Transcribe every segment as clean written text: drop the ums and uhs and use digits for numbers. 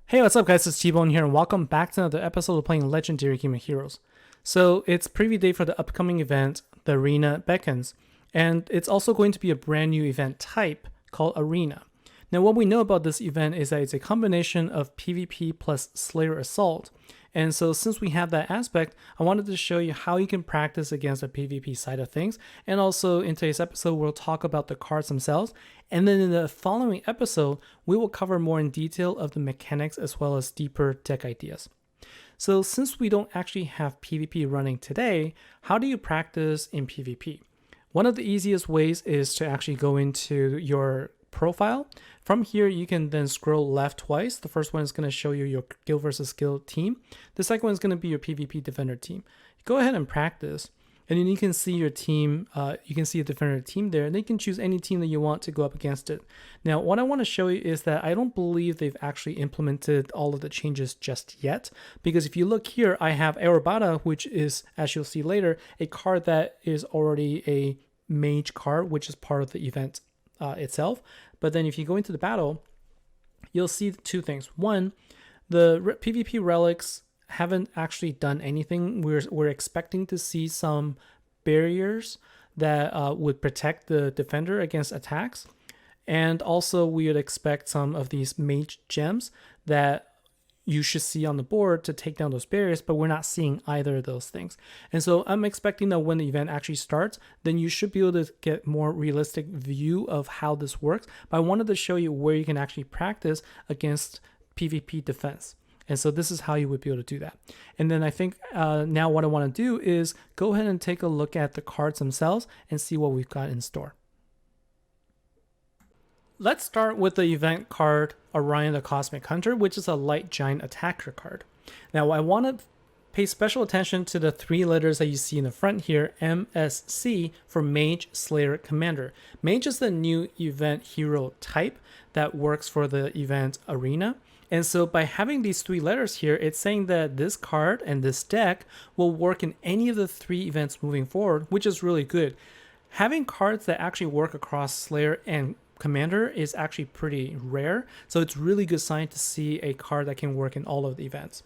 Hey, what's up guys, it's T-Bone here and welcome back to another episode of playing Legendary Game of Heroes. So it's preview day for the upcoming event, the Arena Beckons, and it's also going to be a brand new event type called Arena. Now what we know about this event is that it's a combination of PvP plus Slayer Assault, and so since we have that aspect, I wanted to show you how you can practice against the PvP side of things, and also in today's episode we'll talk about the cards themselves, and then in the following episode we will cover more in detail of the mechanics as well as deeper deck ideas. So since we don't actually have PvP running today, how do you practice in PvP? One of the easiest ways is to actually go into your profile. From here, you can then scroll left twice. The first one is going to show you your guild versus guild team. The second one is going to be your PvP defender team. Go ahead and practice, and then you can see your team. You can see a defender team there, and then you can choose any team that you want to go up against it. Now, what I want to show you is that I don't believe they've actually implemented all of the changes just yet, because if you look here, I have Aerobata, which is, as you'll see later, a card that is already a mage card, which is part of the event itself. But then if you go into the battle, you'll see two things. One, the PvP relics haven't actually done anything. We're expecting to see some barriers that would protect the defender against attacks. And also we would expect some of these mage gems that you should see on the board to take down those barriers, but we're not seeing either of those things. And so I'm expecting that when the event actually starts, then you should be able to get more realistic view of how this works. But I wanted to show you where you can actually practice against PvP defense. And so this is how you would be able to do that. And then I think now what I want to do is go ahead and take a look at the cards themselves and see what we've got in store. Let's start with the event card, Orion the Cosmic Hunter, which is a light giant attacker card. Now I want to pay special attention to the three letters that you see in the front here, MSC, for Mage, Slayer, Commander. Mage is the new event hero type that works for the event Arena. And so by having these three letters here, it's saying that this card and this deck will work in any of the three events moving forward, which is really good. Having cards that actually work across Slayer and Commander is actually pretty rare, so it's really good sign to see a card that can work in all of the events.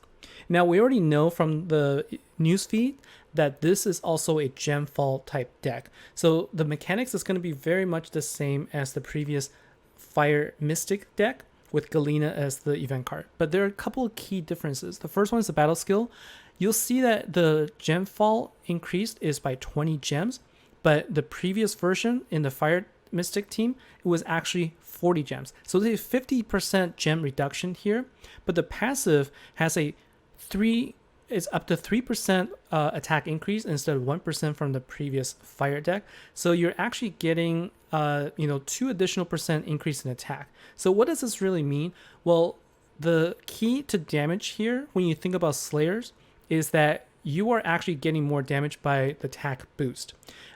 Now we already know from the newsfeed that this is also a Gemfall type deck, so the mechanics is going to be very much the same as the previous Fire Mystic deck with Galena as the event card, but there are a couple of key differences. The first one is the battle skill. You'll see that the Gemfall increased is by 20 gems, but the previous version in the Fire Mystic team, it was actually 40 gems. So there's a 50% gem reduction here, but the passive has up to 3% attack increase instead of 1% from the previous fire deck. So you're actually getting 2 additional % increase in attack. So what does this really mean? Well, the key to damage here when you think about Slayers is that you are actually getting more damage by the attack boost,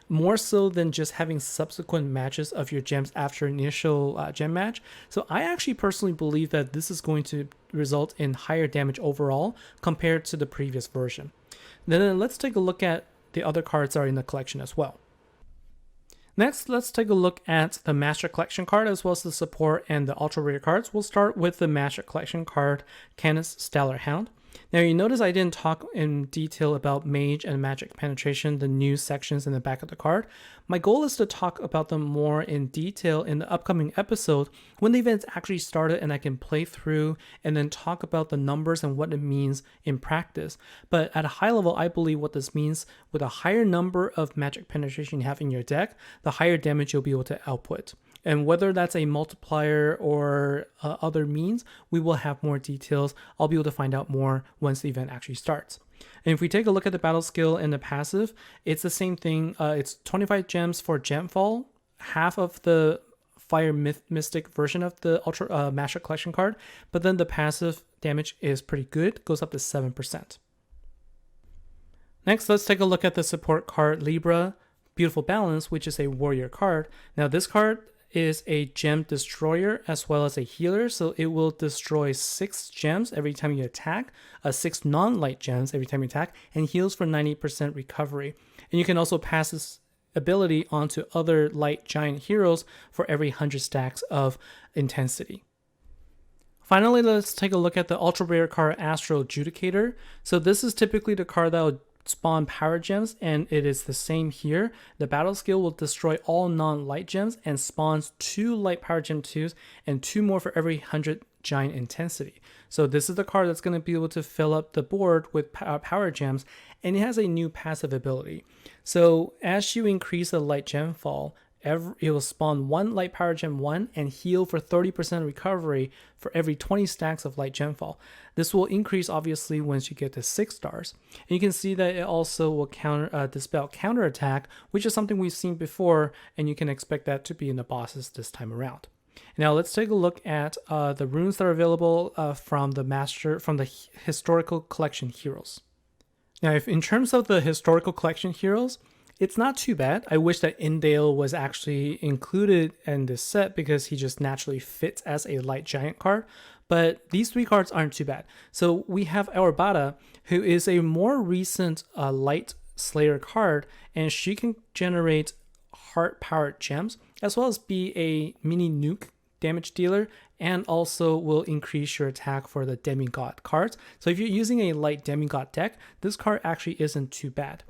more so than just having subsequent matches of your gems after initial gem match. So I actually personally believe that this is going to result in higher damage overall compared to the previous version. Then let's take a look at the other cards that are in the collection as well. Next, let's take a look at the Master Collection card as well as the support and the ultra rare cards. We'll start with the Master Collection card, Canis Stellar Hound. Now you notice I didn't talk in detail about Mage and Magic Penetration, the new sections in the back of the card. My goal is to talk about them more in detail in the upcoming episode when the event's actually started and I can play through and then talk about the numbers and what it means in practice. But at a high level, I believe what this means, with a higher number of Magic Penetration you have in your deck, the higher damage you'll be able to output. And whether that's a multiplier or other means, we will have more details. I'll be able to find out more once the event actually starts. And if we take a look at the battle skill and the passive, it's the same thing. It's 25 gems for Gemfall, half of the Fire Mystic version of the Ultra Master Collection card, but then the passive damage is pretty good, goes up to 7%. Next, let's take a look at the support card, Libra, Beautiful Balance, which is a warrior card. Now this card is a gem destroyer as well as a healer, so it will destroy 6 gems every time you attack, 6 non-light gems every time you attack, and heals for 90% recovery. And you can also pass this ability onto other light giant heroes for every 100 stacks of intensity. Finally, let's take a look at the ultra rare card Astro Adjudicator. So this is typically the card that will spawn power gems, and it is the same here. The battle skill will destroy all non-light gems and spawns 2 light power gem 2s and 2 more for every 100 giant intensity. So this is the card that's going to be able to fill up the board with power gems, and it has a new passive ability. So as you increase the light gem fall, it will spawn 1 light power gem 1 and heal for 30% recovery for every 20 stacks of light gem fall. This will increase obviously once you get to 6 stars. And you can see that it also will dispel counterattack, which is something we've seen before, and you can expect that to be in the bosses this time around. Now let's take a look at the runes that are available from the historical collection heroes. Now, in terms of the historical collection heroes, it's not too bad. I wish that Indale was actually included in this set because he just naturally fits as a light giant card. But these 3 cards aren't too bad. So we have Aurbata, who is a more recent light slayer card, and she can generate heart powered gems as well as be a mini nuke damage dealer, and also will increase your attack for the demigod cards. So if you're using a light demigod deck, this card actually isn't too bad.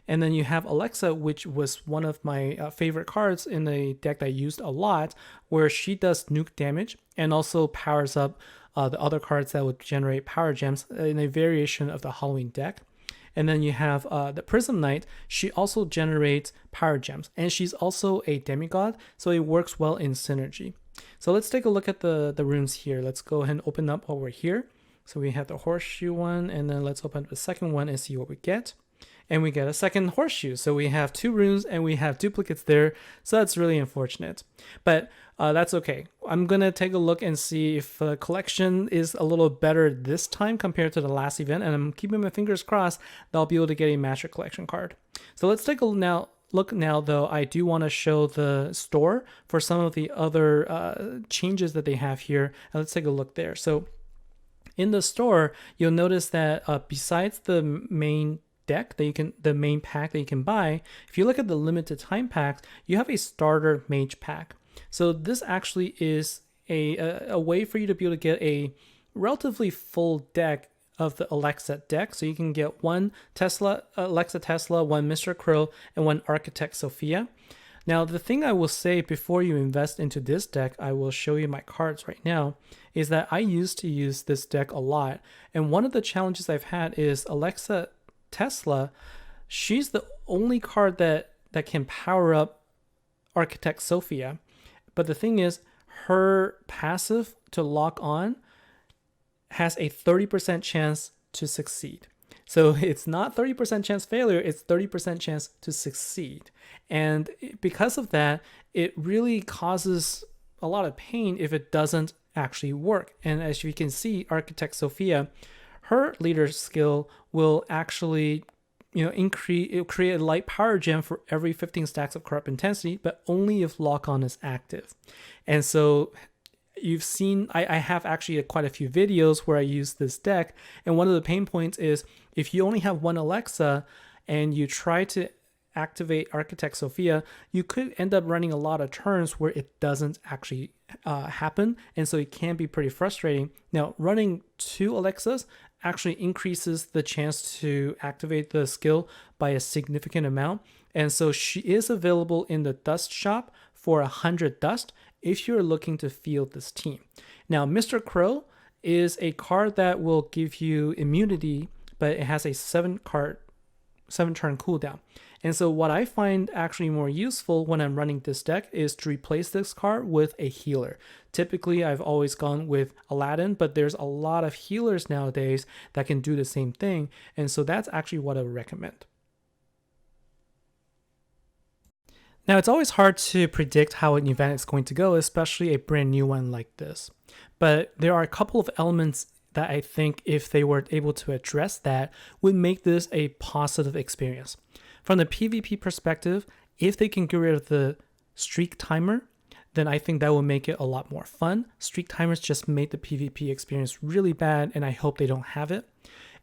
And then you have Alexa, which was one of my favorite cards in a deck that I used a lot, where she does nuke damage and also powers up the other cards that would generate power gems in a variation of the Halloween deck. And then you have the Prism Knight. She also generates power gems, and she's also a demigod, so it works well in synergy. So let's take a look at the runes here. Let's go ahead and open up while we're here. So we have the horseshoe one, and then let's open up the second one and see what we get. And we get a second horseshoe. So we have 2 runes and we have duplicates there. So that's really unfortunate. But that's okay. I'm going to take a look and see if the collection is a little better this time compared to the last event. And I'm keeping my fingers crossed that I'll be able to get a Master Collection card. So let's take a look now, though. I do want to show the store for some of the other changes that they have here. And let's take a look there. So in the store, you'll notice that besides the main deck the main pack that you can buy, if you look at the limited time packs, you have a starter mage pack. So this actually is a way for you to be able to get a relatively full deck of the Alexa deck. So you can get 1 Alexa Tesla, 1 Mr. Crow, and 1 Architect Sophia. Now, the thing I will say before you invest into this deck, I will show you my cards right now, is that I used to use this deck a lot. And one of the challenges I've had is Alexa Tesla, she's the only card that can power up Architect Sophia. But the thing is, her passive to lock on has a 30% chance to succeed. So it's not 30% chance failure, it's 30% chance to succeed. And because of that, it really causes a lot of pain if it doesn't actually work. And as you can see, Architect Sophia, her leader skill will actually, it'll create a light power gem for every 15 stacks of corrupt intensity, but only if lock on is active. And so you've seen, I have actually quite a few videos where I use this deck. And one of the pain points is if you only have 1 Alexa and you try to activate Architect Sophia, you could end up running a lot of turns where it doesn't actually happen. And so it can be pretty frustrating. Now, running 2 Alexas actually increases the chance to activate the skill by a significant amount. And so she is available in the Dust Shop for 100 Dust if you're looking to field this team. Now, Mr. Crow is a card that will give you immunity, but it has a 7-turn cooldown. And so what I find actually more useful when I'm running this deck is to replace this card with a healer. Typically, I've always gone with Aladdin, but there's a lot of healers nowadays that can do the same thing. And so that's actually what I would recommend. Now, it's always hard to predict how an event is going to go, especially a brand new one like this. But there are a couple of elements that I think if they were able to address that would make this a positive experience. From the PvP perspective, if they can get rid of the streak timer, then I think that will make it a lot more fun. Streak timers just made the PvP experience really bad, and I hope they don't have it.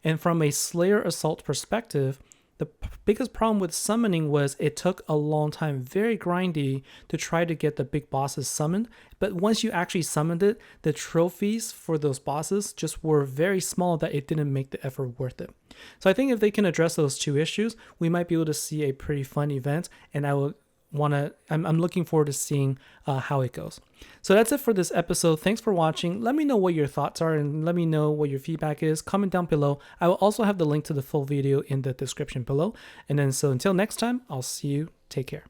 And from a Slayer Assault perspective, The biggest problem with summoning was it took a long time, very grindy, to try to get the big bosses summoned. But once you actually summoned it, the trophies for those bosses just were very small that it didn't make the effort worth it. So I think if they can address those two issues, we might be able to see a pretty fun event, and I'm looking forward to seeing how it goes. So that's it for this episode. Thanks for watching. Let me know what your thoughts are and let me know what your feedback is. Comment down below. I will also have the link to the full video in the description below. And then so until next time, I'll see you. Take care.